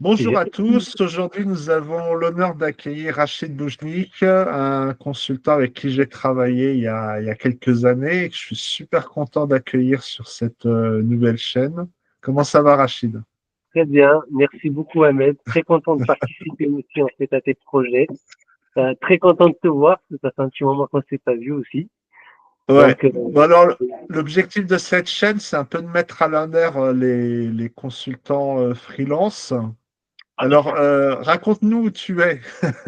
Bonjour J'ai- à tous. Aujourd'hui, nous avons l'honneur d'accueillir Rachid Boujnik, un consultant avec qui j'ai travaillé il y a quelques années et que je suis super content d'accueillir sur cette nouvelle chaîne. Comment ça va, Rachid? Très bien, merci beaucoup Ahmed. Très content de participer aussi en fait à tes projets. Très content de te voir, parce que ça fait un petit moment qu'on s'est pas vu aussi. Ouais. Donc, Bon, alors, l'objectif de cette chaîne, c'est un peu de mettre à l'honneur les consultants freelance. Alors, raconte-nous où tu es.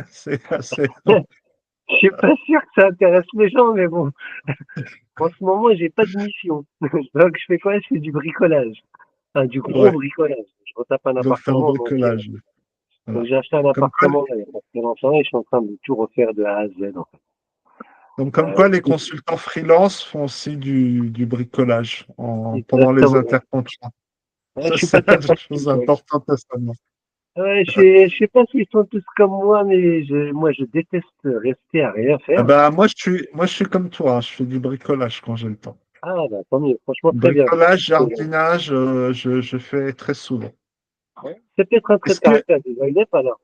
C'est. je suis pas sûr que ça intéresse les gens, mais bon, en ce moment, j'ai pas de mission. Donc, je fais quoi? Je fais du bricolage. Enfin, du gros Ouais. bricolage. Je retape un Donc, c'est en appartement, bricolage. donc Voilà. j'ai acheté un Comme quoi, appartement là, il y a pas très longtemps et je suis en train de tout refaire de A à Z, en fait. Donc, comme quoi, les consultants freelance font aussi du bricolage pendant les Exactement. intercontrats. Ouais, je Ça, suis pas c'est la capacité. chose importante à savoir. Ouais, je sais pas s'ils sont tous comme moi, mais moi, je déteste rester à rien Ah faire. bah, moi, je suis comme toi, hein, je fais du bricolage quand j'ai le temps. Ah, bah, tant mieux. Franchement, très bien. Bricolage, jardinage, je fais très souvent. C'est peut-être un trait de Est-ce que, caractère des Zaynep, alors.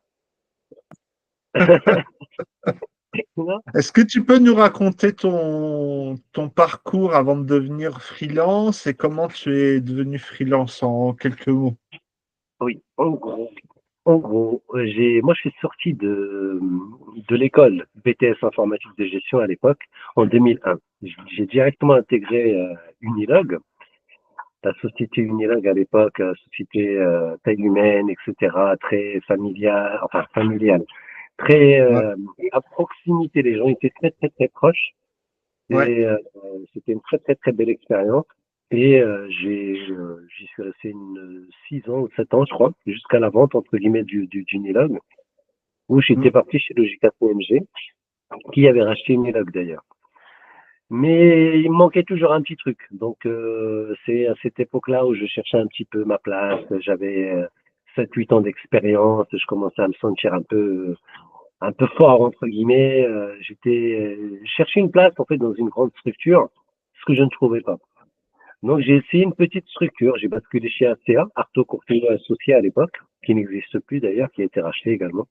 Non. est-ce que tu peux nous raconter ton parcours avant de devenir freelance et comment tu es devenu freelance en quelques mots? Oui, moi, je suis sorti de l'école BTS informatique de gestion à l'époque, en 2001. J'ai directement intégré Unilog, la société Unilog à l'époque, société taille humaine, etc., très familiale, enfin familiale, très Ouais, à proximité. Les gens étaient très, très, très proches. ouais. Et c'était une très, très, très belle expérience. Et j'y suis resté 6 ans ou 7 ans, je crois, jusqu'à la vente, entre guillemets, du Unilog, où j'étais Mm. parti chez Logica PMG, qui avait racheté Unilog d'ailleurs. Mais il me manquait toujours un petit truc. Donc, c'est à cette époque-là où je cherchais un petit peu ma place. J'avais 7-8 ans d'expérience. Je commençais à me sentir un peu fort, entre guillemets. Je cherchais une place, en fait, dans une grande structure, ce que je ne trouvais pas. Donc, j'ai essayé une petite structure. J'ai basculé chez ACA, Arto Courtino Associé à l'époque, qui n'existe plus d'ailleurs, qui a été racheté également.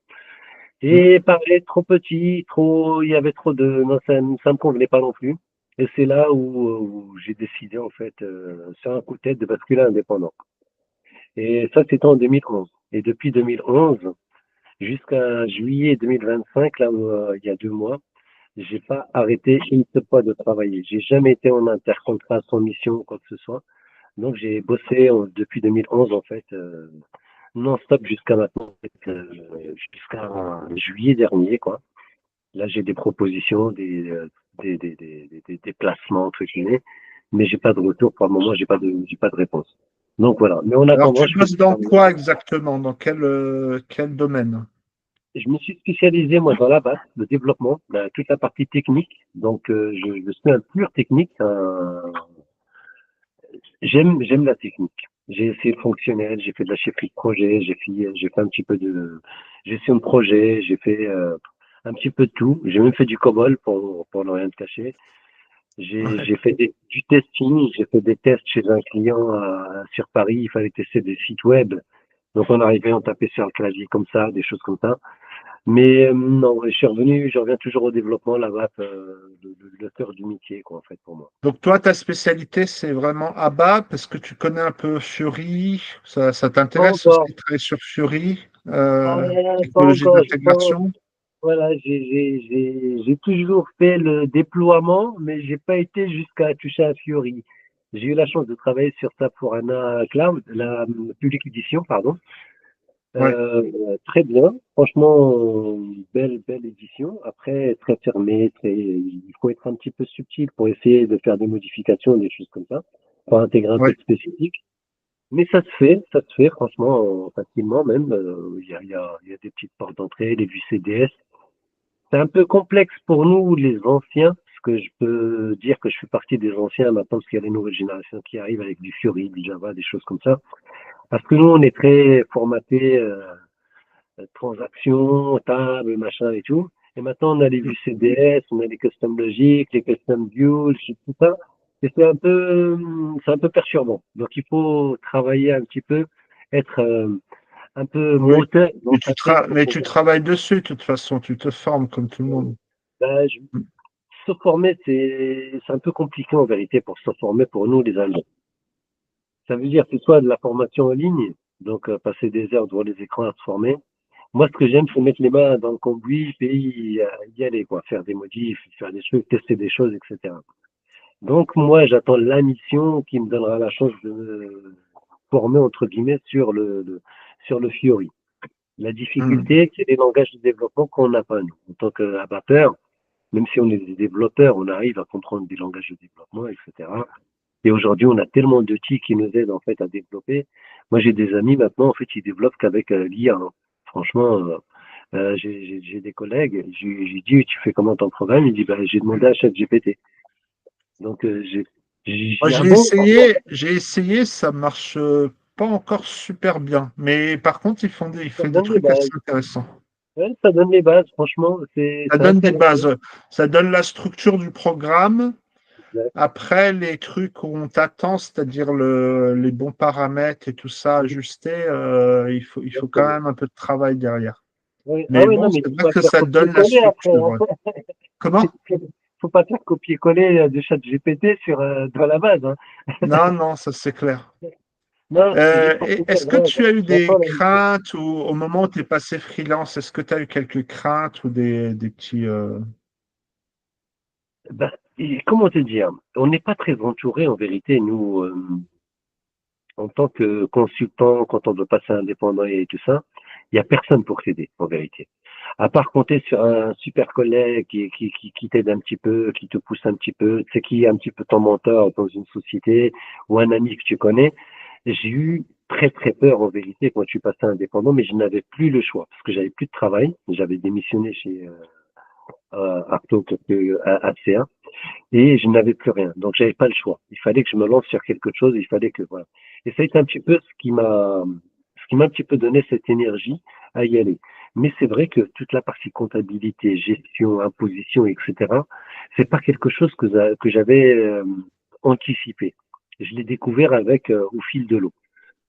Mm. Et pareil, trop petit, il y avait trop de, non, ça me convenait pas non plus. Et c'est là où j'ai décidé, en fait, sur un coup de tête, de basculer indépendant. Et ça, c'était en 2011. Et depuis 2011, jusqu'à juillet 2025, là où, il y a 2 mois, j'ai pas arrêté une seule fois de travailler. J'ai jamais été en intercontrat sans mission ou quoi que ce soit. Donc j'ai bossé depuis 2011 en fait non-stop jusqu'à maintenant, en fait, jusqu'à juillet dernier quoi. Là j'ai des propositions, des placements entre guillemets, mais j'ai pas de retour pour le moment, j'ai pas de réponse. Donc voilà. Mais en Alors, attendant, tu bosses dans quoi exactement? Dans quel domaine? je me suis spécialisé moi dans la base, le développement, toute la partie technique. Donc je suis un pur technique, j'aime la technique. J'ai essayé le fonctionnel, j'ai fait de la chefferie de projet, j'ai fait un petit peu de gestion de projet, j'ai fait un petit peu de tout. J'ai même fait du COBOL pour ne rien te cacher. Ouais. J'ai fait du testing, j'ai fait des tests chez un client sur Paris. Il fallait tester des sites web. Donc on arrivait, on tapait sur le clavier comme ça, des choses comme ça. Mais non, je reviens toujours au développement, la vape, le cœur du métier, quoi, en fait, pour moi. Donc, toi, ta spécialité, c'est vraiment ABAP. Parce que tu connais un peu Fury? Ça Pas t'intéresse aussi encore, de travailler sur Fury? pas Technologie encore. J'ai pas, d'intégration? voilà, j'ai toujours fait le déploiement, mais j'ai pas été jusqu'à toucher à Fiori. J'ai eu la chance de travailler sur SAP Forana Cloud, la public édition, pardon. Ouais. Très bien, franchement, belle édition. Après, très fermé, il faut être un petit peu subtil pour essayer de faire des modifications, des choses comme ça, pour intégrer un peu Ouais. de spécifique. Mais ça se fait franchement facilement même. Il y a des petites portes d'entrée, les vues CDS. C'est un peu complexe pour nous, les anciens, parce que je peux dire que je fais partie des anciens maintenant, parce qu'il y a les nouvelles générations qui arrivent avec du Fury, du Java, des choses comme ça. Parce que nous, on est très formaté transactions, table, machin et tout. Et maintenant, on a les vues CDS, on a les custom logic, les custom views, tout ça. Et c'est un peu perturbant. Donc, il faut travailler un petit peu, être un peu Oui. moteur dans sa tête pour Mais tu pouvoir. travailles dessus, de toute façon, tu te formes comme tout le euh, monde. bah, se former, c'est un peu compliqué en vérité pour se former pour nous les Indiens. Ça veut dire que soit de la formation en ligne, donc passer des heures devant les écrans à se former. Moi, ce que j'aime, c'est mettre les mains dans le cambouis et y aller, quoi, faire des modifs, faire des trucs, tester des choses, etc. Donc, moi, j'attends la mission qui me donnera la chance de me former, entre guillemets, sur le Fiori. La Hmm. difficulté, c'est les langages de développement qu'on n'a pas, nous. En tant qu'abatteur, même si on est des développeurs, on arrive à comprendre des langages de développement, etc. Et aujourd'hui, on a tellement d'outils qui nous aident, en fait, à développer. Moi, j'ai des amis, maintenant, en fait, ils développent qu'avec l'IA, hein. Franchement, j'ai des collègues, j'ai dit, tu fais comment ton programme? Il dit, bah, j'ai demandé à ChatGPT. Donc, j'ai Moi, dit, ah bon? j'ai essayé, ça marche pas encore super bien. Mais par contre, il Ça fait des donne les trucs assez bases. intéressants. Ouais, ça donne les bases, franchement, Ça c'est donne des intéressant. bases, ça donne la structure du programme. Ouais. Après, les trucs où on t'attend, c'est-à-dire les bons paramètres et tout ça ajusté, il faut quand Exactement. même un peu de travail derrière. Oui. Ah Mais oui, non, bon, mais c'est il faut vrai pas que faire ça donne la copier-coller après, structure. hein. Ouais. Comment? Faut pas faire copier-coller de ChatGPT dans la base, hein. Non, non, ça c'est clair. Non, c'est juste pour te dire, Est-ce que voilà, tu as eu j'attends des la mission. craintes ou au moment où tu es passé freelance, est-ce que tu as eu quelques craintes ou des petits... Ben, et comment te dire? On n'est pas très entouré en vérité, nous, en tant que consultant, quand on veut passer indépendant et tout ça, il n'y a personne pour t'aider en vérité. À part compter sur un super collègue qui t'aide un petit peu, qui te pousse un petit peu, tu sais, qui est un petit peu ton mentor dans une société ou un ami que tu connais. J'ai eu très très peur en vérité quand je suis passé indépendant, mais je n'avais plus le choix parce que j'avais plus de travail. J'avais démissionné chez Arto, ACA. Et je n'avais plus rien. Donc, j'avais pas le choix. Il fallait que je me lance sur quelque chose. Il fallait que, voilà. Et ça a été un petit peu ce qui m'a un petit peu donné cette énergie à y aller. Mais c'est vrai que toute la partie comptabilité, gestion, imposition, etc., c'est pas quelque chose que j'avais anticipé. Je l'ai découvert avec au fil de l'eau.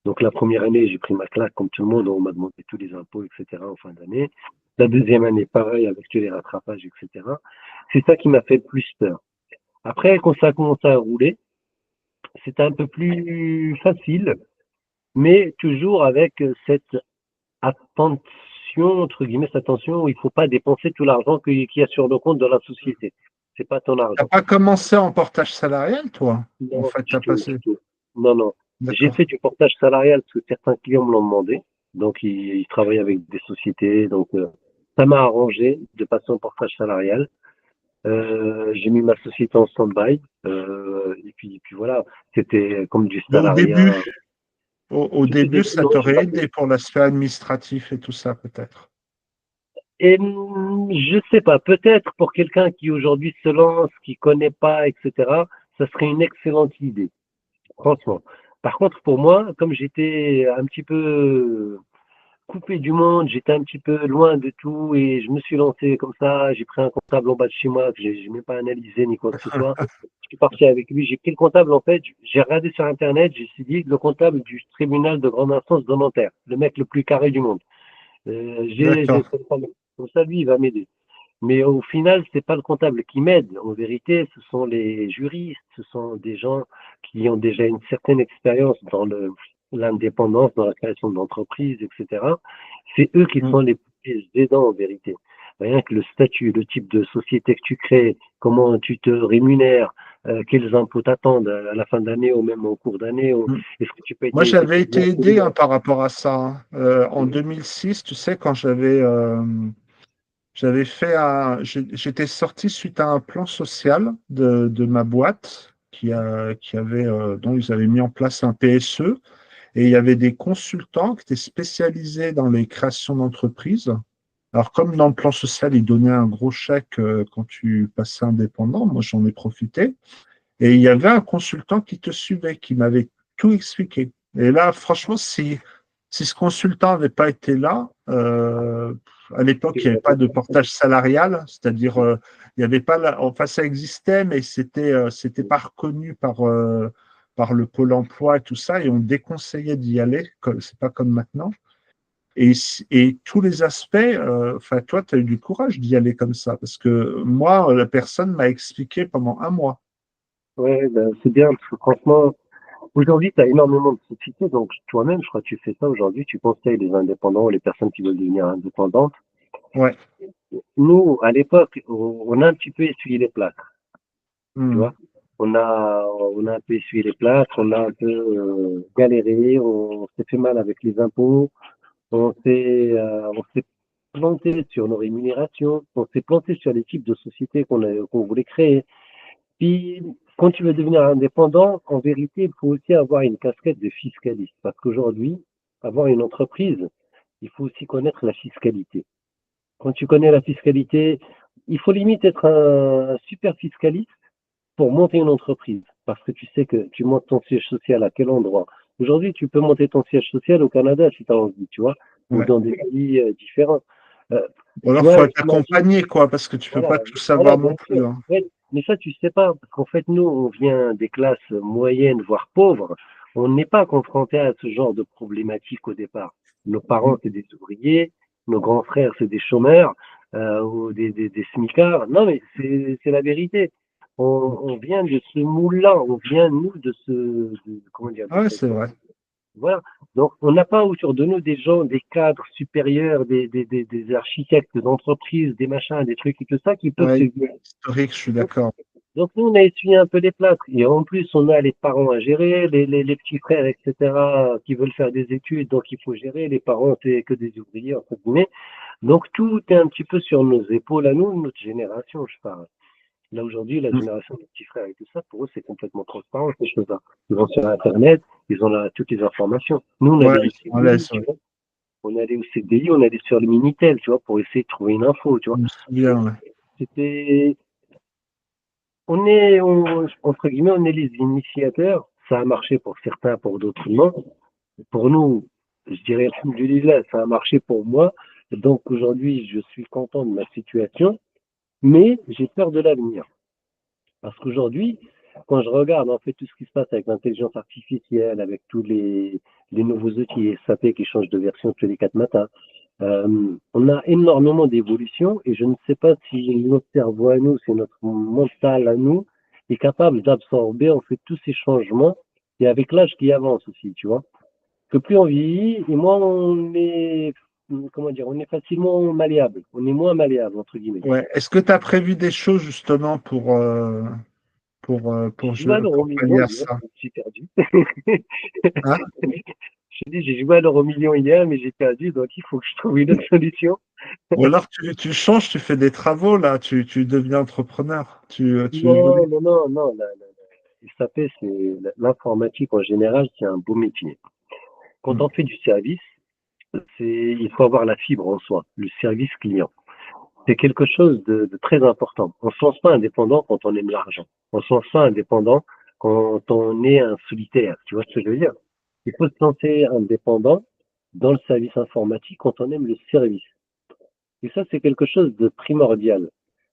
Donc la première année, j'ai pris ma claque comme tout le monde, on m'a demandé tous les impôts, etc. en fin d'année. La deuxième année, pareil, avec tous les rattrapages, etc. C'est ça qui m'a fait le plus peur. Après, quand ça a commencé à rouler, c'était un peu plus facile, mais toujours avec cette attention, entre guillemets, cette attention où il ne faut pas dépenser tout l'argent qu'il y a sur le compte de la société. C'est pas ton T'as argent. pas commencé en portage salarial, toi? En Non, fait, du t'as tout, passé. du tout. Non, non. J'ai D'accord. fait du portage salarial parce que certains clients me l'ont demandé. Donc, ils travaillent avec des sociétés. Donc, ça m'a arrangé de passer en portage salarial. J'ai mis ma société en stand-by. Et puis voilà, c'était comme du Mais salariat. au Tout au début, début, ça non, j'ai t'aurait pas fait. aidé pour l'aspect administratif et tout ça, peut-être. Et je sais pas, peut-être pour quelqu'un qui aujourd'hui se lance, qui connaît pas, etc., ça serait une excellente idée, franchement. Par contre, pour moi, comme j'étais un petit peu coupé du monde, j'étais un petit peu loin de tout et je me suis lancé comme ça, j'ai pris un comptable en bas de chez moi que j'ai même pas analysé ni quoi que ce soit. Je suis parti avec lui, j'ai pris le comptable en fait, j'ai regardé sur internet, j'ai dit le comptable du tribunal de grande instance de Nanterre, le mec le plus carré du monde. D'accord. Comme ça, lui, il va m'aider. Mais au final, c'est pas le comptable qui m'aide. En vérité, ce sont les juristes, ce sont des gens qui ont déjà une certaine expérience dans l'indépendance, dans la création d'entreprises, etc. C'est eux qui Mm. sont les plus aidants en vérité. Rien que le statut, le type de société que tu crées, comment tu te rémunères, quels impôts t'attendent à la fin d'année ou même au cours d'année, Mm. est-ce que tu payes Moi, tes j'avais effectivement. été aidé hein, par rapport à ça, hein. En 2006, tu sais, quand j'avais fait j'étais sorti suite à un plan social de ma boîte qui avait, dont ils avaient mis en place un PSE et il y avait des consultants qui étaient spécialisés dans les créations d'entreprises. Alors, comme dans le plan social, ils donnaient un gros chèque quand tu passais indépendant, moi j'en ai profité. Et il y avait un consultant qui te suivait, qui m'avait tout expliqué. Et là, franchement, si ce consultant n'avait pas été là, à l'époque, il n'y avait pas de portage salarial, c'est-à-dire, il y avait pas enfin, ça existait, mais c'était pas reconnu par le Pôle emploi et tout ça, et on déconseillait d'y aller, c'est pas comme maintenant. Et tous les aspects, enfin, toi, tu as eu du courage d'y aller comme ça, parce que moi, la personne m'a expliqué pendant un mois. Ouais, ben, c'est bien, parce que franchement, aujourd'hui, tu as énormément de sociétés, donc toi-même, je crois que tu fais ça aujourd'hui, tu conseilles les indépendants, les personnes qui veulent devenir indépendantes. Ouais. Nous, à l'époque, on a un petit peu essuyé les plâtres, tu Hmm. vois. On a un peu essuyé les plâtres, on a un peu galéré, on s'est fait mal avec les impôts, on s'est planté sur nos rémunérations, on s'est planté sur les types de sociétés qu'on voulait créer. Puis, quand tu veux devenir indépendant, en vérité, il faut aussi avoir une casquette de fiscaliste. Parce qu'aujourd'hui, avoir une entreprise, il faut aussi connaître la fiscalité. Quand tu connais la fiscalité, il faut limite être un super fiscaliste pour monter une entreprise. Parce que tu sais que tu montes ton siège social à quel endroit. Aujourd'hui, tu peux monter ton siège social au Canada si tu as envie, tu vois, ou Ouais. dans des pays différents. Euh, Ou alors, faut Toi, être imagine, accompagné, quoi, parce que tu peux voilà, pas tout voilà, savoir non bien sûr. plus, hein. Ouais, mais ça, tu sais pas, parce qu'en fait, nous, on vient des classes moyennes, voire pauvres. On n'est pas confronté à ce genre de problématiques au départ. Nos parents, c'est des ouvriers, nos grands frères, c'est des chômeurs, ou des smicards. Non, mais c'est la vérité. On vient de ce moule-là, on vient, nous, comment dire, de Ouais, cette, c'est vrai. voilà. Donc, on n'a pas autour de nous des gens, des cadres supérieurs, des architectes d'entreprise, des machins, des trucs et tout ça qui peuvent se Ouais, guider. historique, je suis Donc, d'accord. donc, nous, on a essuyé un peu les plâtres. Et en plus, on a les parents à gérer, les petits frères, etc., qui veulent faire des études, donc il faut gérer. Les parents, c'est que des ouvriers, entre guillemets. Donc, tout est un petit peu sur nos épaules à nous, notre génération, je parle. Là, aujourd'hui, la Mm. génération des petits frères et tout ça, pour eux, c'est complètement transparent, ces choses-là. Ils vont sur Internet, ils ont toutes les informations. Nous, on Ouais, allait au ils sont à l'aise, CDI, ouais. tu vois. On allait au CDI, on allait sur le Minitel, tu vois, pour essayer de trouver une info, tu Je vois. me souviens, ouais. C'était, entre guillemets, on est les initiateurs. Ça a marché pour certains, pour d'autres non. Pour nous, je dirais, alhamdoulilah, ça a marché pour moi. Donc aujourd'hui, je suis content de ma situation, mais j'ai peur de l'avenir. Parce qu'aujourd'hui, quand je regarde en fait tout ce qui se passe avec l'intelligence artificielle, avec tous les nouveaux outils SAP qui changent de version tous les 4 matins, on a énormément d'évolution et je ne sais pas si notre cerveau à nous, c'est notre mental à nous, est capable d'absorber en fait tous ces changements et avec l'âge qui avance aussi, tu vois. Que plus on vieillit et moins on est, comment dire, on est facilement malléable, on est moins malléable entre guillemets. Ouais. Est-ce que tu as prévu des choses justement J'ai joué à l'euro pour pallier million à hier, ça? j'ai perdu. Hein? Je dis, j'ai joué à l'euro million hier, mais j'ai perdu, donc il faut que je trouve une autre solution. Ou alors tu changes, tu fais des travaux, là, tu deviens entrepreneur. Tu évolues. Non, non, non, non, SAP, l'informatique en général, c'est un beau métier. Quand Mm. on fait du service, il faut avoir la fibre en soi, le service client. C'est quelque chose de très important. On ne se lance pas indépendant quand on aime l'argent. On se lance pas indépendant quand on est un solitaire. Tu vois ce que je veux dire? Il faut se lancer indépendant dans le service informatique quand on aime le service. Et ça, c'est quelque chose de primordial.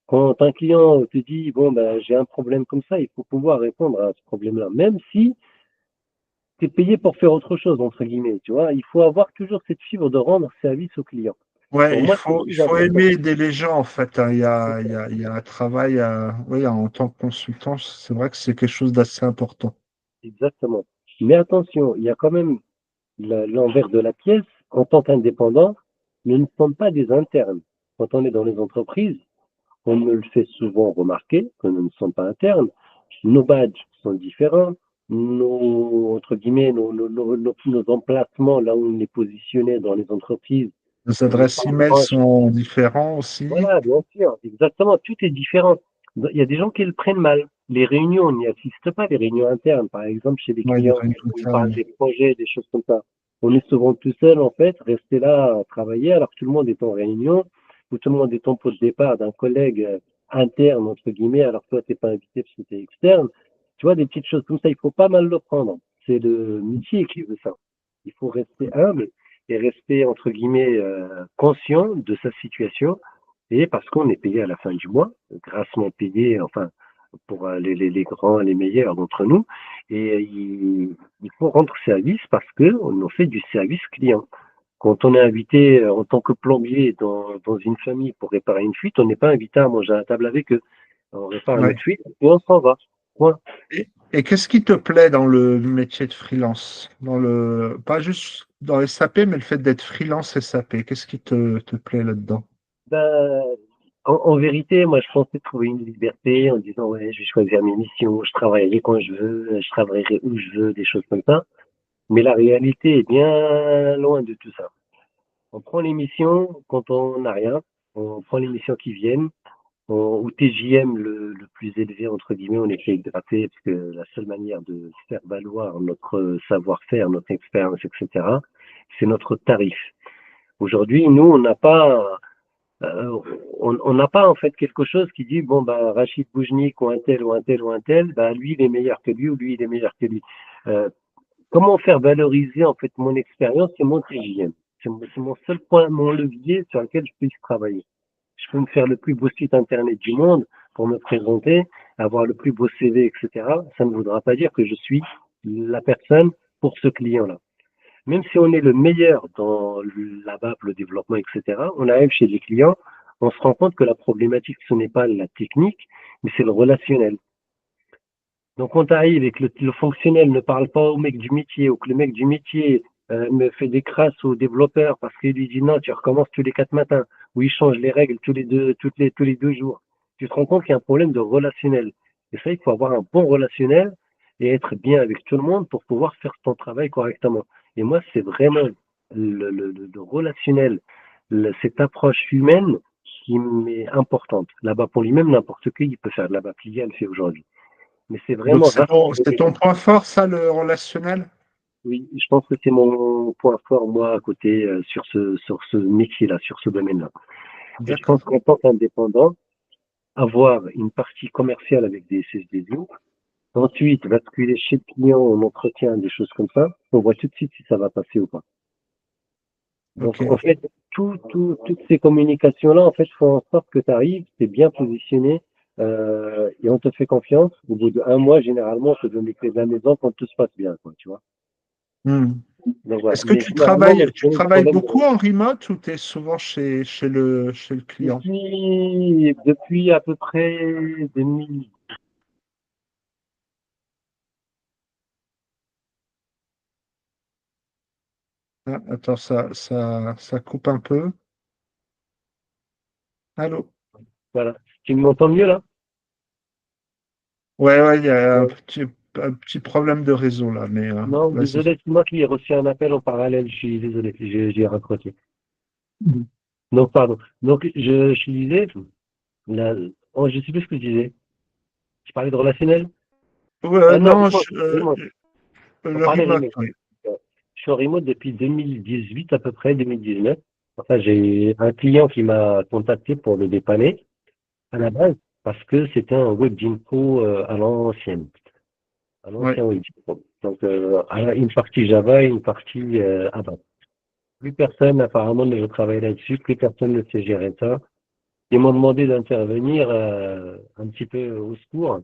Quand un client te dit, bon, ben, j'ai un problème comme ça, il faut pouvoir répondre à ce problème-là, même si tu es payé pour faire autre chose, entre guillemets, tu vois. Il faut avoir toujours cette fibre de rendre service au client. Ouais, Pour moi, c'est le il plus faut important. aimer aider les gens, en fait, hein. Il y a un travail, oui, en tant que consultant, c'est vrai que c'est quelque chose d'assez important. Exactement. Mais attention, il y a quand même l'envers de la pièce. En tant qu'indépendant, nous ne sommes pas des internes. Quand on est dans les entreprises, on me le fait souvent remarquer que nous ne sommes pas internes. Nos badges sont différents. Entre guillemets, nos emplacements, là où on est positionné dans les entreprises, Les on n'est pas adresses email proche. sont différentes aussi. Voilà, bien sûr, exactement, tout est différent. Il y a des gens qui le prennent mal. Les réunions, on n'y assiste pas, les réunions internes, par exemple, chez les Ouais, les clients, réunions où ils parlent internes. des projets, des choses comme ça. On est souvent tout seul, en fait, rester là à travailler, alors que tout le monde est en réunion, ou tout le monde est en pot de départ d'un collègue interne, entre guillemets, alors que toi, t'es pas invité parce que t'es externe. Tu vois, des petites choses comme ça, il faut pas mal le prendre. C'est le métier qui veut ça. Il faut rester humble et rester, entre guillemets, conscient de sa situation et parce qu'on est payé à la fin du mois, grassement payé, enfin, pour les grands, les meilleurs d'entre nous. Et il faut rendre service parce qu'on fait du service client. Quand on est invité en tant que plombier dans une famille pour réparer une fuite, on n'est pas invité à manger à la table avec eux. On répare Ouais. notre fuite et on s'en va. Point. Et qu'est-ce qui te plaît dans le métier de freelance? Pas juste dans SAP, mais le fait d'être freelance SAP. Qu'est-ce qui te plaît là-dedans? Ben, en vérité, moi, je pensais trouver une liberté en disant, ouais, je vais choisir mes missions, je travaillerai quand je veux, je travaillerai où je veux, des choses comme ça. Mais la réalité est bien loin de tout ça. On prend les missions quand on n'a rien, on prend les missions qui viennent, au TJM le plus élevé, entre guillemets, on essaye de gratter, parce que la seule manière de faire valoir notre savoir-faire, notre expérience, etc., c'est notre tarif. Aujourd'hui, nous, euh, on n'a pas en fait quelque chose qui dit bon bah Rachid Boujnik ou un tel ou un tel ou un tel, bah lui il est meilleur que lui ou lui il est meilleur que lui. Euh, Comment faire valoriser en fait mon expérience et mon TJM? C'est mon seul point, mon levier sur lequel je puisse travailler. Je peux me faire le plus beau site internet du monde pour me présenter, avoir le plus beau CV, etc. Ça ne voudra pas dire que je suis la personne pour ce client-là. Même si on est le meilleur dans la BAP, le développement, etc., on arrive chez les clients, on se rend compte que la problématique, ce n'est pas la technique, mais c'est le relationnel. Donc, quand tu arrives et que le fonctionnel ne parle pas au mec du métier, ou que le mec du métier me fait des crasses au développeur parce qu'il lui dit non, tu recommences tous les 4 matins, ou il change les règles tous les 2 jours, tu te rends compte qu'il y a un problème de relationnel. Et ça, il faut avoir un bon relationnel et être bien avec tout le monde pour pouvoir faire ton travail correctement. Et moi, c'est vraiment le relationnel, cette approche humaine qui m'est importante. Là-bas, pour lui-même, n'importe qui, il peut faire de la BAP, elle fait aujourd'hui. Mais c'est Donc vraiment c'est ton point fort, ça, le relationnel? oui, je pense que c'est mon point fort, moi, à côté, sur ce métier-là, sur ce domaine-là. Et je pense D'accord. qu'en tant qu'indépendant, avoir une partie commerciale avec des SSDO, ensuite basculer chez le client en entretien, des choses comme ça, on voit tout de suite si ça va passer ou pas. Donc, en Ok. fait, toutes ces communications-là, en fait, font en sorte que tu arrives, tu es bien positionné, et on te fait confiance. Au bout d'un mois, généralement, on te donne les clés de la maison quand tout se passe bien, quoi, tu vois. Hmm. Donc voilà. Est-ce que Mais tu généralement, moi, travailles, je tu connais le travailles problème beaucoup en remote ou tu es souvent chez le client? depuis à peu près 2000. Ah, attends, ça coupe un peu. Allô? Voilà. Tu m'entends mieux là? Ouais, ouais, il y a un Ouais. petit, un petit problème de réseau là, mais Non, vas-y. désolé, c'est moi qui ai reçu un appel en parallèle. Je suis désolé, j'ai raccroché. Mhm. Donc, pardon. Donc, je disais, là, oh, je sais plus ce que je disais. Je parlais de relationnel. Ah non, Non, remote, remote. On le parlait remote, remote. oui. Je suis en remote depuis 2018 à peu près, 2019. Enfin, j'ai un client qui m'a contacté pour le dépanner à la base parce que c'était un web Pro à l'ancienne. À Ouais, l'ancien web. Donc, une partie Java et une partie ABAP. Plus personne apparemment ne veut travailler là-dessus, plus personne ne sait gérer ça. Ils m'ont demandé d'intervenir un petit peu au secours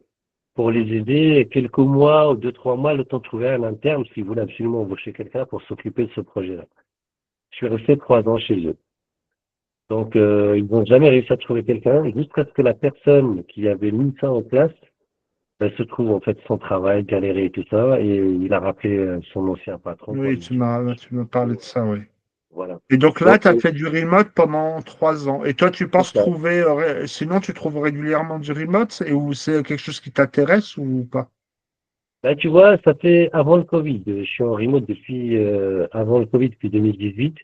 pour les aider quelques mois ou 2, 3 mois, le temps de trouver un interne s'ils voulaient absolument embaucher quelqu'un pour s'occuper de ce projet-là. Je suis resté 3 ans chez eux. Donc, ils n'ont jamais réussi à trouver quelqu'un jusqu'à ce que la personne qui avait mis ça en place elle se trouve en fait sans travail, galéré et tout ça, et il a rappelé son ancien patron pour oui, lui tu dire. m'as parlé de ça, oui. Voilà. Et donc là, Donc, tu as fait du remote pendant 3 ans. Et toi, tu c'est penses ça. trouver, sinon tu trouves régulièrement du remote et ou c'est quelque chose qui t'intéresse ou pas? Là, tu vois, ça fait avant le Covid. Je suis en remote depuis avant le Covid, depuis 2018.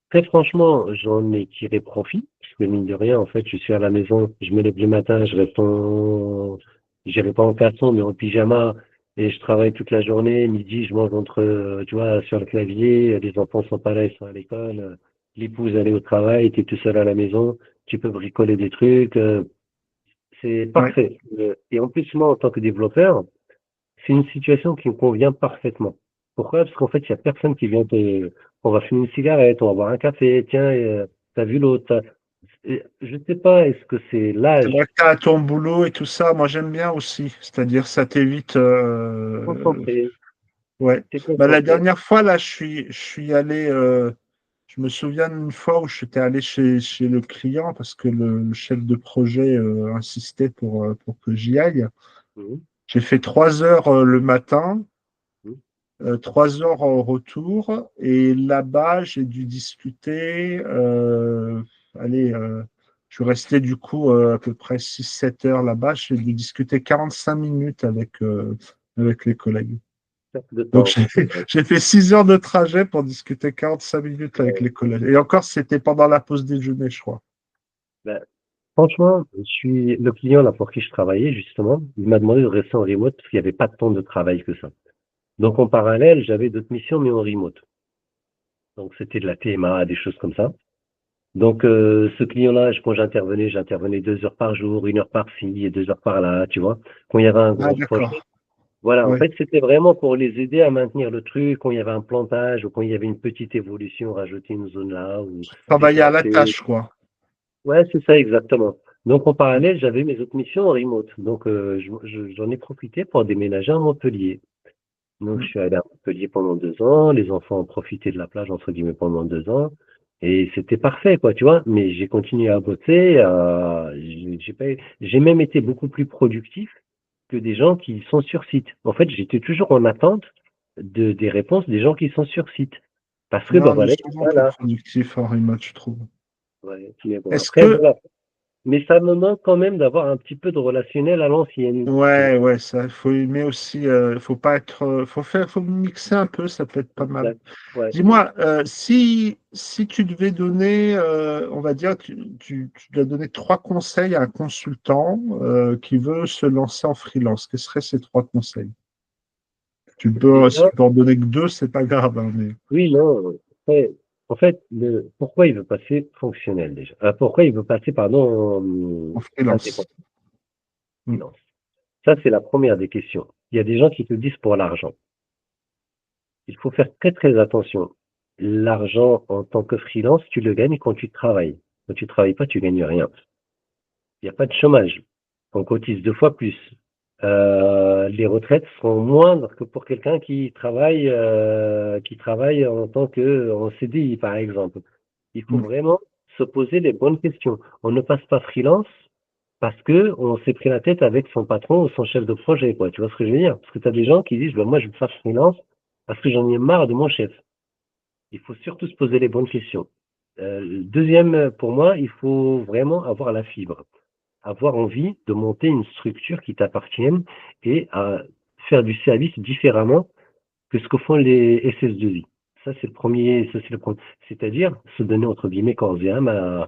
Très franchement, j'en ai tiré profit, parce que mine de rien, en fait, je suis à la maison, je me lève le matin, j'irai pas en caleçon, mais en pyjama, et je travaille toute la journée, midi, je mange entre, tu vois, sur le clavier, les enfants sont pas là, ils sont à l'école, l'épouse elle est au travail, tu es tout seul à la maison, tu peux bricoler des trucs, c'est Ouais. parfait. Et en plus, moi, en tant que développeur, c'est une situation qui me convient parfaitement. Pourquoi? Parce qu'en fait, il y a personne qui vient on va fumer une cigarette, on va boire un café, tiens, t'as vu l'autre. Je sais pas, est-ce que c'est C'est vrai l'âge que tu as ton boulot et tout ça. Moi, j'aime bien aussi. C'est-à-dire, ça t'évite. concentré, Ouais. t'es Bah, la concentré. dernière fois, là, je suis allé. Je me souviens d'une fois où j'étais allé chez le client parce que le chef de projet insistait pour que j'y aille. Mhm, J'ai fait 3 heures le matin, mhm. 3 heures au retour, et là-bas, j'ai dû discuter. Allez, je suis resté du coup à peu près 6 7 heures là-bas. J'ai dû discuter 45 minutes avec les collègues. Perte de Donc, temps, en fait. Ouais. j'ai fait 6 heures de trajet pour discuter 45 minutes avec Ouais. les collègues. Et encore, c'était pendant la pause déjeuner, je crois. Ben, franchement, le client là pour qui je travaillais, justement, il m'a demandé de rester en remote parce qu'il n'y avait pas tant de travail que ça. Donc, en parallèle, j'avais d'autres missions, mais en remote. Donc, c'était de la TMA, des choses comme ça. Donc, ce client-là, quand j'intervenais 2 heures par jour, 1 heure par-ci et 2 heures par-là, tu vois. Quand il y avait un Ah, gros projet, d'accord. voilà, en Oui. fait, c'était vraiment pour les aider à maintenir le truc, quand il y avait un plantage ou quand il y avait une petite évolution, rajouter une zone là ou des Travailler à la chantiers. tâche, quoi. Ouais, c'est ça exactement. Donc en parallèle, j'avais mes autres missions en remote. Donc j'en ai profité pour déménager à Montpellier. Donc je Mm. suis allé à Montpellier pendant 2 ans. Les enfants ont profité de la plage entre guillemets pendant 2 ans. Et c'était parfait, quoi, tu vois. Mais j'ai continué à bosser. J'ai même été beaucoup plus productif que des gens qui sont sur site. En fait, j'étais toujours en attente des réponses des gens qui sont sur site. Parce que, Non, bah on est voilà, souvent plus voilà. productif en remote, je trouve. Ouais, mais bon, Est-ce après, que voilà. Mais ça me manque quand même d'avoir un petit peu de relationnel à l'ancienne, tu vois? Ouais, ouais, ça, faut aimer aussi, faut pas être, faut mixer un peu, ça peut être pas mal. Exact. Ouais. Dis-moi, si tu devais donner, on va dire, tu dois donner 3 conseils à un consultant qui veut se lancer en freelance, quels seraient ces 3 conseils? Si Déjà, tu peux en donner que 2, c'est pas grave, hein, mais oui, non, après, en fait, pourquoi il veut passer fonctionnel déjà? Pourquoi il veut passer, pardon, en freelance. indépendant, Mm. freelance? Ça, c'est la première des questions. Il y a des gens qui te disent pour l'argent. Il faut faire très très attention. L'argent en tant que freelance, tu le gagnes quand tu travailles. Quand tu travailles pas, tu gagnes rien. Il n'y a pas de chômage. On cotise 2 fois plus. Les retraites seront moindres que pour quelqu'un qui travaille en tant que en CDI, par exemple. Il faut Mm. vraiment se poser les bonnes questions. On ne passe pas freelance parce que on s'est pris la tête avec son patron ou son chef de projet, quoi. Tu vois ce que je veux dire? Parce que tu as des gens qui disent, ben, moi, je veux faire freelance parce que j'en ai marre de mon chef. Il faut surtout se poser les bonnes questions. Deuxième, pour moi, il faut vraiment avoir la fibre, avoir envie de monter une structure qui t'appartienne et à faire du service différemment que ce que font les SS2I. Ça c'est le premier. C'est-à-dire se donner entre guillemets corps et âme à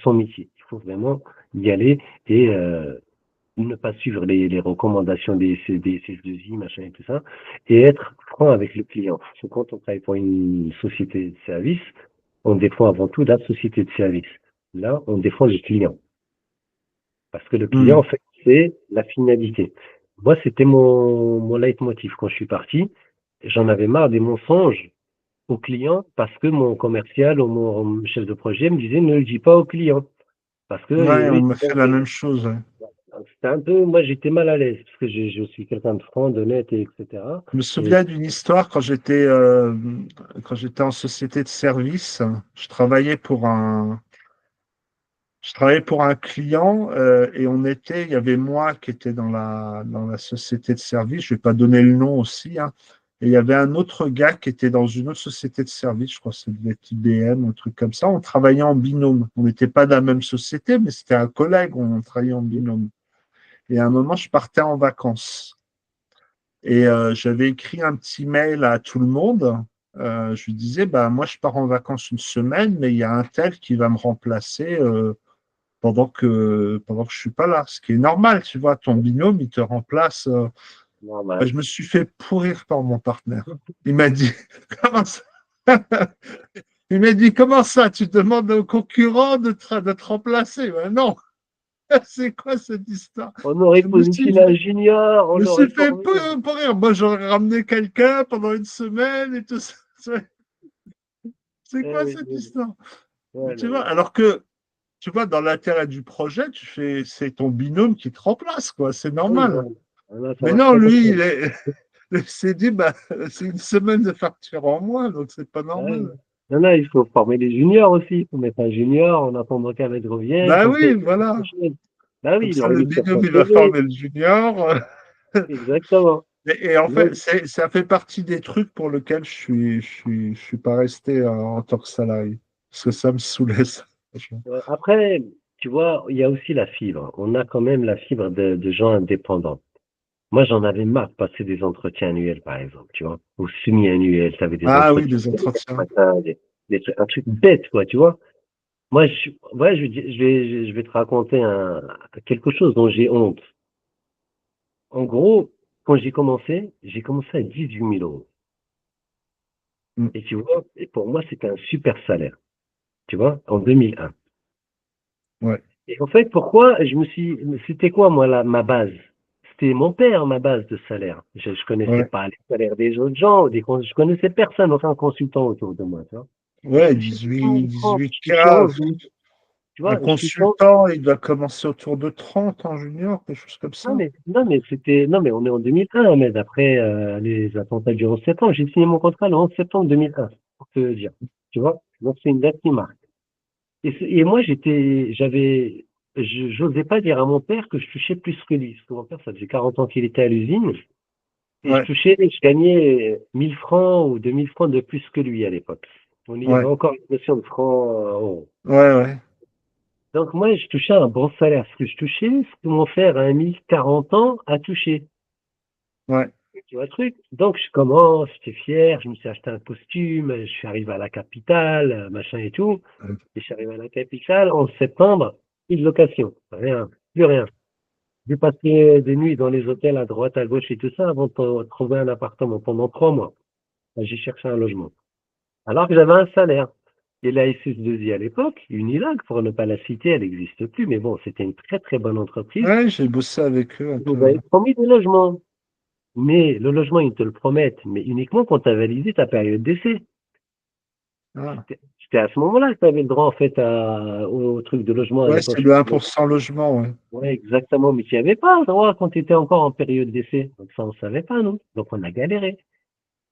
son métier. Il faut vraiment y aller et ne pas suivre les recommandations des SS2I, machin et tout ça, et être franc avec le client. Parce que quand on travaille pour une société de service, on défend avant tout la société de service. Là, on défend le client. Parce que le client, Mm. en fait, c'est la finalité. Moi, c'était mon leitmotiv quand je suis parti. J'en avais marre des mensonges au client parce que mon commercial ou mon chef de projet me disait ne le dis pas au client. Parce que Ouais, eux, on ils m'a fait pensent la que même chose. Ouais. c'était un peu, moi, j'étais mal à l'aise parce que je suis quelqu'un de franc, d'honnête, et etc. Je me Et souviens d'une histoire quand j'étais en société de service. Je travaillais pour un client et il y avait moi qui était dans la société de service. Je vais pas donner le nom aussi, hein. Et il y avait un autre gars qui était dans une autre société de service. Je crois que ça devait être IBM, un truc comme ça. On travaillait en binôme. On n'était pas de la même société, mais c'était un collègue. On travaillait en binôme. Et à un moment, je partais en vacances. Et j'avais écrit un petit mail à tout le monde. Je lui disais, bah, moi, je pars en vacances une semaine, mais il y a un tel qui va me remplacer pendant que je suis pas là. Ce qui est normal, tu vois, ton binôme, il te remplace. Bah, normal. je me suis fait pourrir par mon partenaire. Il m'a dit, comment ça? Il m'a dit, comment ça? Tu demandes aux concurrents de te remplacer? Ben non, c'est quoi cette histoire? On aurait Je me suis positionné un junior, on Je me l'aurait suis fait formé. pourrir. Moi, j'aurais ramené quelqu'un pendant une semaine et tout ça. C'est Eh quoi oui, cette oui. histoire? Ouais, Tu non, vois, non. alors que, tu vois, dans l'intérêt du projet, c'est ton binôme qui te remplace, quoi. C'est Oui, normal. voilà. Là, ça Mais marche non, pas comme ça. lui, il s'est dit, bah, c'est une semaine de facture en moins, donc c'est pas Ouais. normal. Non, non, il faut former les juniors aussi. Il faut mettre un junior en attendant qu'un mec revienne, Bah comme ça, oui, il fait voilà. quelque chose. Bah oui, Comme il ça, aurait le mis sur son binôme, il va CV. former le junior. Exactement. Et en Donc, fait, ça fait partie des trucs pour lesquels je suis pas resté en tant que salarié. Parce que ça me saoulait, ça. Franchement. après, tu vois, il y a aussi la fibre. On a quand même la fibre de gens indépendants. Moi, j'en avais marre de passer des entretiens annuels, par exemple, tu vois, ou semi-annuels. Tu avais des Ah oui, entretiens des le entretiens. matin, un truc bête, quoi, tu vois. Moi, ouais, je vais te raconter quelque chose dont j'ai honte. En gros, quand j'ai commencé à 18 000 euros. Mm. Et tu vois, et pour moi, c'était un super salaire, tu vois, en 2001. Ouais, Et en fait, pourquoi c'était quoi, moi, ma base? C'était mon père, ma base de salaire. Je connaissais ouais, pas les salaires des autres gens, je connaissais personne, enfin, consultant autour de moi, tu vois. Et je ouais, touchais 10 000 francs, dix-huit je k. touchais 11 000, tu Un vois, je touchais 11 000. consultant, il doit commencer autour de 30 en junior, quelque chose comme ça. Non, mais on est en 2001, mais d'après les attentats du 11 septembre, j'ai signé mon contrat le 11 septembre 2001, pour te dire. Tu vois? Donc, c'est une date qui marque. Et moi, j'osais pas dire à mon père que je touchais plus que lui. Parce que mon père, ça faisait 40 ans qu'il était à l'usine. Et Ouais, je gagnais 1000 francs ou 2000 francs de plus que lui à l'époque. Il y avait ouais, encore une notion de francs euros. ouais, ouais, Donc, moi, je touchais un bon salaire. Ce que je touchais, ce que mon frère à 40 ans a touché. ouais. Tu vois le truc? Donc, je commence, j'étais fier, je me suis acheté un costume, je suis arrivé à la capitale, machin et tout. Et je suis arrivé à la capitale en septembre, une location. Rien, plus rien. J'ai passé des nuits dans les hôtels à droite, à gauche et tout ça avant de trouver un appartement pendant 3 mois. J'ai cherché un logement. Alors que j'avais un salaire. Et la SS2I à l'époque, Unilag, pour ne pas la citer, elle n'existe plus, mais bon, c'était une très très bonne entreprise. Ouais, j'ai bossé avec eux un Ils peu. nous avaient promis des logements. Mais le logement, ils te le promettent, mais uniquement quand tu as validé ta période d'essai. Ah. C'était à ce moment-là que tu avais le droit, en fait, au truc de logement à Ouais, l'époque. c'est le 1% logement, ouais. Ouais, exactement, mais tu n'y avais pas le droit quand tu étais encore en période d'essai. Donc ça, on ne savait pas, nous. Donc on a galéré.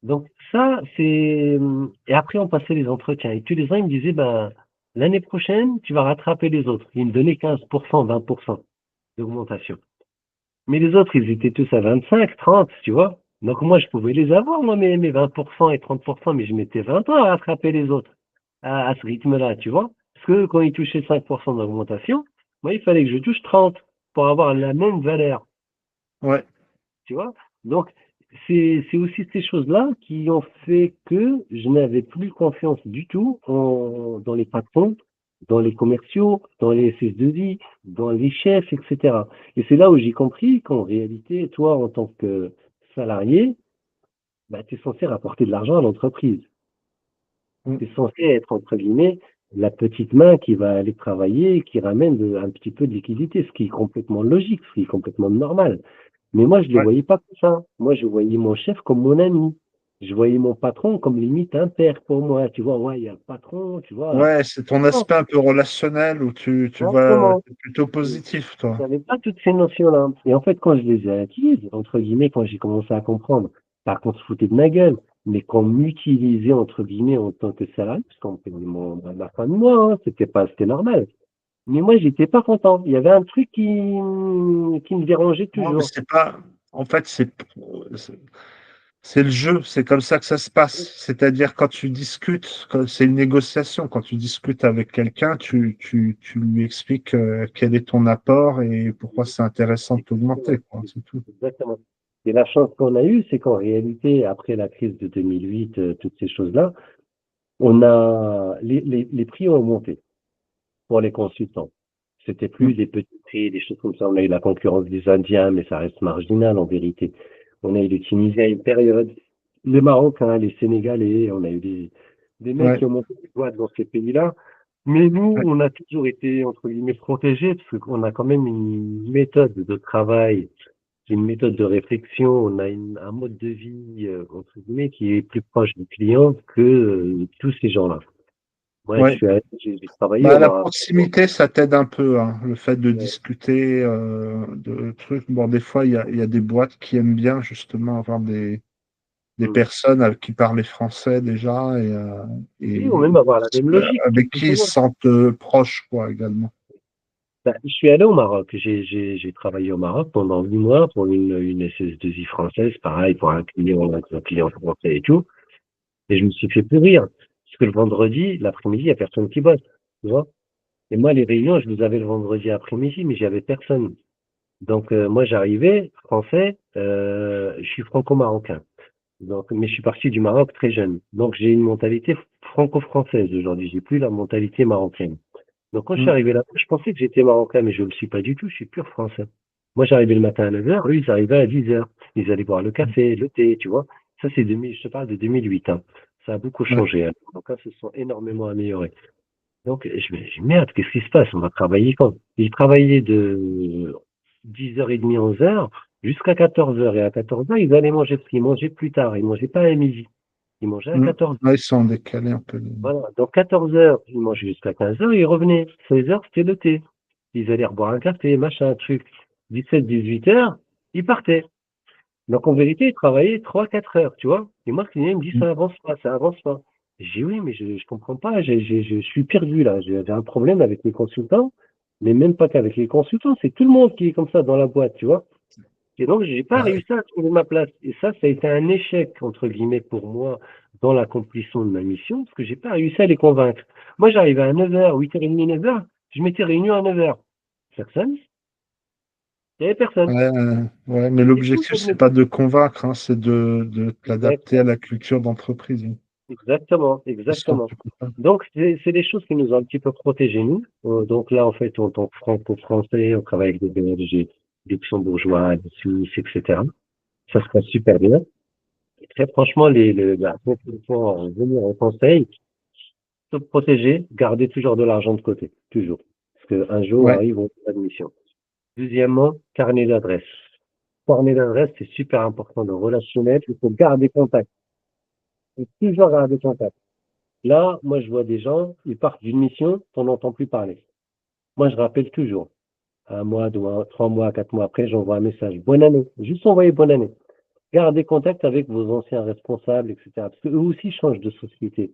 Donc ça, c'est... Et après, on passait les entretiens. Et tous les ans, ils me disaient, ben, l'année prochaine, tu vas rattraper les autres. Ils me donnaient 15%, 20% d'augmentation. Mais les autres, ils étaient tous à 25, 30, tu vois. Donc moi, je pouvais les avoir, moi, mes 20% et 30%, mais je mettais 20 ans à rattraper les autres à ce rythme-là, tu vois. Parce que quand ils touchaient 5% d'augmentation, moi, il fallait que je touche 30 pour avoir la même valeur, Ouais, tu vois. Donc, c'est aussi ces choses-là qui ont fait que je n'avais plus confiance du tout dans les patrons, dans les commerciaux, dans les SS2I, dans les chefs, etc. Et c'est là où j'ai compris qu'en réalité, toi, en tant que salarié, bah, tu es censé rapporter de l'argent à l'entreprise. mm, Tu es censé être, entre guillemets, la petite main qui va aller travailler et qui ramène un petit peu de liquidité, ce qui est complètement logique, ce qui est complètement normal. Mais moi, je ne le ouais. voyais pas comme ça. Moi, je voyais mon chef comme mon ami. Je voyais mon patron comme limite un père pour moi. Tu vois, ouais, il y a le patron, tu vois. Ouais, c'est ton Non, aspect un peu relationnel où tu vois, exactement. t'es plutôt Et positif, je toi. n'avais pas toutes ces notions-là. Et en fait, quand je les ai acquises, entre guillemets, quand j'ai commencé à comprendre, par contre, se foutait de ma gueule, mais qu'on m'utilisait, entre guillemets, en tant que salarié, parce qu'on payait ma fin de mois, hein, c'était normal. Mais moi, j'étais pas content. Il y avait un truc qui me dérangeait Non, mais toujours. c'est pas. En fait, c'est c'est le jeu, c'est comme ça que ça se passe. C'est-à-dire quand tu discutes, c'est une négociation. Quand tu discutes avec quelqu'un, tu lui expliques quel est ton apport et pourquoi c'est intéressant de t'augmenter, Exactement. quoi, c'est tout. Exactement. Et la chance qu'on a eue, c'est qu'en réalité, après la crise de 2008, toutes ces choses-là, les prix ont augmenté pour les consultants. C'était plus Mm. des petits prix, des choses comme ça. On a eu la concurrence des Indiens, mais ça reste marginal en vérité. On a eu les Tunisiens à une période, les Marocains, les Sénégalais, on a eu des mecs Ouais, qui ont monté des boîtes dans ces pays-là. Mais nous, ouais, on a toujours été, entre guillemets, protégés, parce qu'on a quand même une méthode de travail, une méthode de réflexion, on a un mode de vie, entre guillemets, qui est plus proche du client que tous ces gens-là. Moi, ouais. j'ai travaillé au Bah, la Maroc. proximité, ça t'aide un peu, hein, le fait de Ouais, discuter de trucs. Bon, des fois, il y a des boîtes qui aiment bien justement avoir des personnes qui parlaient français déjà Oui, ou et même avoir la même logique, tout avec qui ils se simplement. sentent proches, quoi, également. Bah, je suis allé au Maroc. J'ai travaillé au Maroc pendant 8 mois pour une SS2I française, pareil, pour un client français et tout. Et je me suis fait pourrir. Parce que le vendredi, l'après-midi, il n'y a personne qui bosse. Tu vois? Et moi, les réunions, je les avais le vendredi après-midi, mais j'avais personne. Donc, moi, j'arrivais, français, je suis franco-marocain. Donc, mais je suis parti du Maroc très jeune. Donc, j'ai une mentalité franco-française aujourd'hui. J'ai plus la mentalité marocaine. Donc, quand je suis Mm, arrivé là, je pensais que j'étais marocain, mais je ne le suis pas du tout. Je suis pur français. Moi, j'arrivais le matin à 9 heures. Eux, ils arrivaient à 10 heures. Ils allaient boire le mm. café, le thé, tu vois. Ça, c'est 2000, je te parle de 2008, hein. Ça a beaucoup Ouais. changé, hein. Donc, là, se sont énormément améliorés. Donc, je me dis, merde, qu'est-ce qui se passe? On va travailler quand? Ils travaillaient de 10h30, 11 heures jusqu'à 14 heures. Et à 14 heures, ils allaient manger parce qu'ils mangeaient plus tard. Ils mangeaient pas à midi. Ils mangeaient à Mm. 14 heures. Ouais, ils sont décalés un peu. Voilà. Donc, 14 heures, ils mangeaient jusqu'à 15 heures et ils revenaient. 16 heures, c'était le thé. Ils allaient reboire un café, machin, truc. 17, 18 heures, ils partaient. Donc, en vérité, ils travaillaient 3, 4 heures, tu vois. Et moi, le client, il me dit, Mm. ça avance pas, ça avance pas. J'ai dit, oui, mais je comprends pas, je suis perdu là. J'ai un problème avec les consultants, mais même pas qu'avec les consultants, c'est tout le monde qui est comme ça dans la boîte, tu vois. Et donc, j'ai pas Ouais. réussi à trouver ma place. Et ça a été un échec, entre guillemets, pour moi, dans l'accomplissement de ma mission, parce que j'ai pas réussi à les convaincre. Moi, j'arrivais à 9 heures, 8h30, 9 heures, je m'étais réunion à 9 heures. Personne, il y avait personne. Ouais, ouais, mais J'étais fou, l'objectif, ça, de me c'est pas de convaincre, hein, c'est de t'adapter à Exactement. la culture d'entreprise, hein. Exactement, C'est ça, exactement. tu peux pas. Donc, c'est des choses qui nous ont un petit peu protégés, nous. Donc là, en fait, en tant que franco-français, on travaille avec des Belges, des Luxembourgeois, des Suisses, etc. Ça se passe super bien. Et très franchement, quand il faut venir en conseil, se protéger, garder toujours de l'argent de côté, toujours. Parce qu'un jour Ouais, arrive, on n'a pas de mission. Deuxièmement, carnet d'adresse. Carnet d'adresse, c'est super important, le relationnel, il faut garder contact. Il faut toujours garder contact. Là, moi, je vois des gens, ils partent d'une mission, on n'entend plus parler. Moi, je rappelle toujours. Un mois, 2 mois, 3 mois, 4 mois après, j'envoie un message. Bonne année. Juste envoyer bonne année. Gardez contact avec vos anciens responsables, etc. Parce qu'eux aussi changent de société.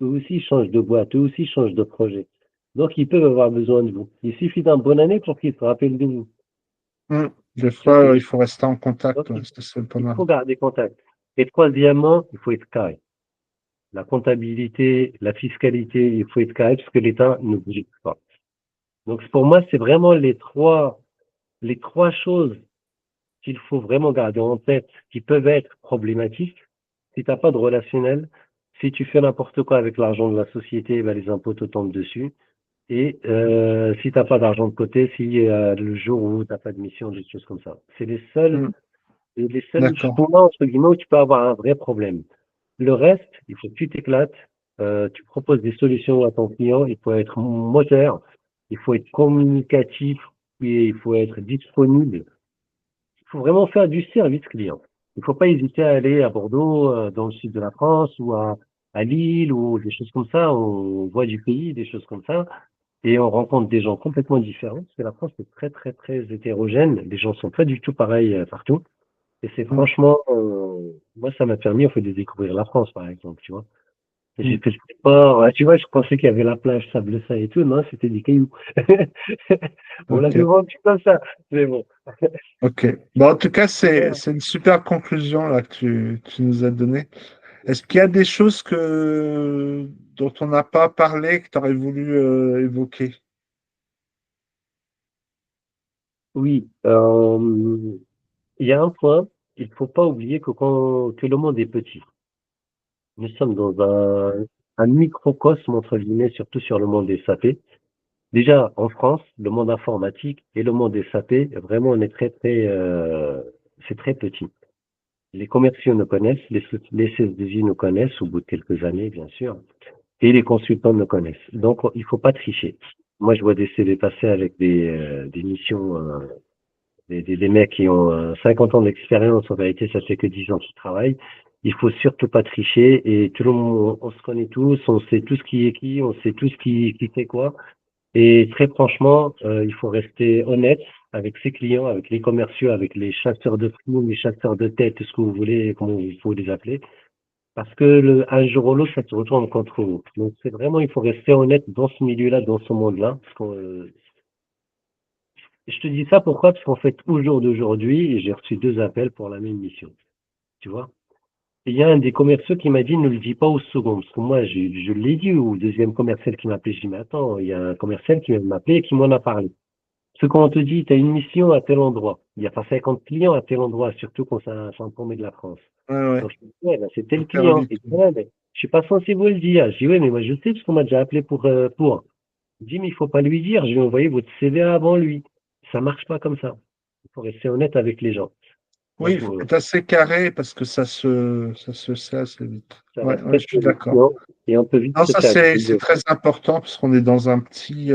Eux aussi changent de boîte. Eux aussi changent de projet. Donc, ils peuvent avoir besoin de vous. Il suffit d'un bonne année pour qu'ils se rappellent de vous. mm. Des Tu vois ce que fois, je veux il dire? faut rester en Donc, contact, ouais, ça, c'est pas il mal. faut garder contact. Et troisièmement, il faut être carré. La comptabilité, la fiscalité, il faut être carré parce que l'État ne bouge pas. Donc pour moi, c'est vraiment les trois choses qu'il faut vraiment garder en tête, qui peuvent être problématiques. Si tu n'as pas de relationnel, si tu fais n'importe quoi avec l'argent de la société, ben, les impôts te tombent dessus. Et si tu n'as pas d'argent de côté, si le jour où tu n'as pas de mission, des choses comme ça. C'est Mm. les seuls D'accord. moments, entre guillemets, où tu peux avoir un vrai problème. Le reste, il faut que tu t'éclates, tu proposes des solutions à ton client, il faut être moteur, il faut être communicatif, et il faut être disponible. Il faut vraiment faire du service client. Il ne faut pas hésiter à aller à Bordeaux, dans le sud de la France, ou à Lille, ou des choses comme ça. On voit du pays, des choses comme ça, et on rencontre des gens complètement différents, parce que la France est très, très, très hétérogène. Les gens sont pas du tout pareils partout. Et c'est Mm. franchement, moi, ça m'a permis, en fait, de découvrir la France, par exemple, tu vois. J'ai Mm. fait le sport, tu vois, je pensais qu'il y avait la plage sable ça et tout, non, c'était des cailloux. On Ok, l'avait vendu comme ça, mais bon. ok. Bon, en tout cas, Voilà. c'est une super conclusion là que tu nous as donnée. Est-ce qu'il y a des choses dont on n'a pas parlé que tu aurais voulu évoquer? Oui, il y a un point, il faut pas oublier que le monde est petit. Nous sommes dans un microcosme, entre guillemets, surtout sur le monde des SAP. Déjà, en France, le monde informatique et le monde des SAP, vraiment, on est très, très, c'est très petit. Les commerciaux nous connaissent, les CS2I nous connaissent au bout de quelques années, bien sûr, et les consultants nous connaissent. Donc, il faut pas tricher. Moi, je vois des CV passer avec des missions, des mecs qui ont 50 ans d'expérience. En vérité, ça fait que 10 ans qu'ils travaillent. Il faut surtout pas tricher et tout le monde, on se connaît tous, on sait tous qui est qui, on sait tous qui fait quoi. Et très franchement, il faut rester honnête avec ses clients, avec les commerciaux, avec les chasseurs de primes, les chasseurs de tête, ce que vous voulez, comment il faut les appeler. Parce que un jour ou l'autre, ça se retourne contre vous. Donc c'est vraiment, il faut rester honnête dans ce milieu-là, dans ce monde-là. Je te dis ça pourquoi? Parce qu'en fait, au jour d'aujourd'hui, j'ai reçu 2 appels pour la même mission. Tu vois? Et il y a un des commerciaux qui m'a dit: «Ne le dis pas au second», parce que moi, je l'ai dit au deuxième commercial qui m'a appelé. Je dis: «Mais attends, il y a un commercial qui vient de m'appeler et qui m'en a parlé». Parce que quand on te dit: «Tu as une mission à tel endroit», il y a pas 50 clients à tel endroit, surtout quand ça en de la France. Ouais, ouais, Donc je me dis: «Ouais, bah, c'est tel hyper client». vite. Il dit: «Ouais, mais je suis pas censé vous le dire». Je dis: «Oui, mais moi je sais parce qu'on m'a déjà appelé pour». Il dit: «Mais il faut pas lui dire, je vais envoyer votre CV avant lui». Ça marche pas comme ça. Il faut rester honnête avec les gens. Moi, Oui, il faut être assez carré parce que ça se sait assez vite. ça Ouais, reste ouais, très je suis d'accord. polluant et on peut vite Non, se ça faire c'est griller. très important parce qu'on est dans un petit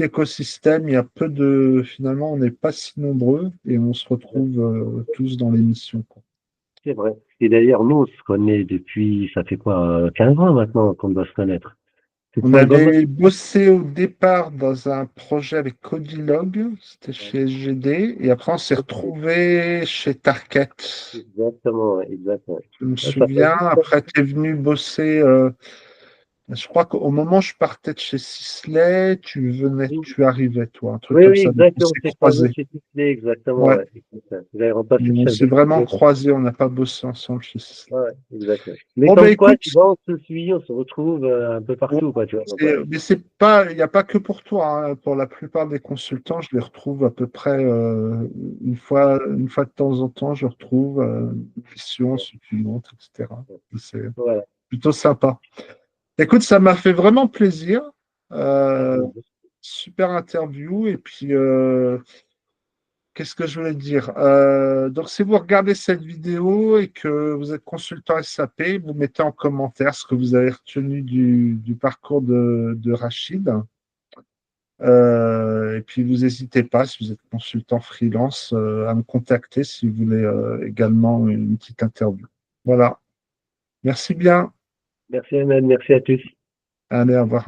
écosystème. Il y a peu de, finalement, on n'est pas si nombreux et on se retrouve tous dans l'émission, quoi. C'est vrai. Et d'ailleurs, nous, on se connaît depuis, ça fait quoi, 15 ans maintenant qu'on doit se connaître. C'est On sans gomme. avait bossé au départ dans un projet avec Codilog, c'était chez SGD, et après on s'est retrouvé chez Target. Exactement, ouais, exactement. Je me Ouais, ça fait souviens, vite, hein. après tu es venu bosser, je crois qu'au moment où je partais de chez Sisley, Oui, tu arrivais, toi, un truc oui, comme oui, ça, donc on exactement. s'est C'est croisé croisés. chez Tisley, exactement, Ouais, ouais. Exactement. Vous avez remplacé mais le on chef s'est de vraiment projet. croisés, on n'a pas bossé ensemble chez Sisley. Ouais, ouais, exactement. Mais Bon, ben comme quoi, écoute, tu vois, on se suit, on se retrouve un peu ouais, partout, quoi, tu vois. Donc, ouais. mais c'est pas, il n'y a pas que pour toi, hein. Pour la plupart des consultants, je les retrouve à peu près une fois de temps en temps, je retrouve une mission Ouais, suivante, etc. ouais. C'est Voilà. plutôt sympa. Écoute, ça m'a fait vraiment plaisir. Avec Euh, plaisir. super interview. Et puis, qu'est-ce que je voulais dire? Donc, si vous regardez cette vidéo et que vous êtes consultant SAP, vous mettez en commentaire ce que vous avez retenu du parcours de Rachid. Et puis, vous n'hésitez pas, si vous êtes consultant freelance, à me contacter si vous voulez également une petite interview. Voilà. Merci bien. Merci, Ahmed. Merci à tous. Allez, au revoir.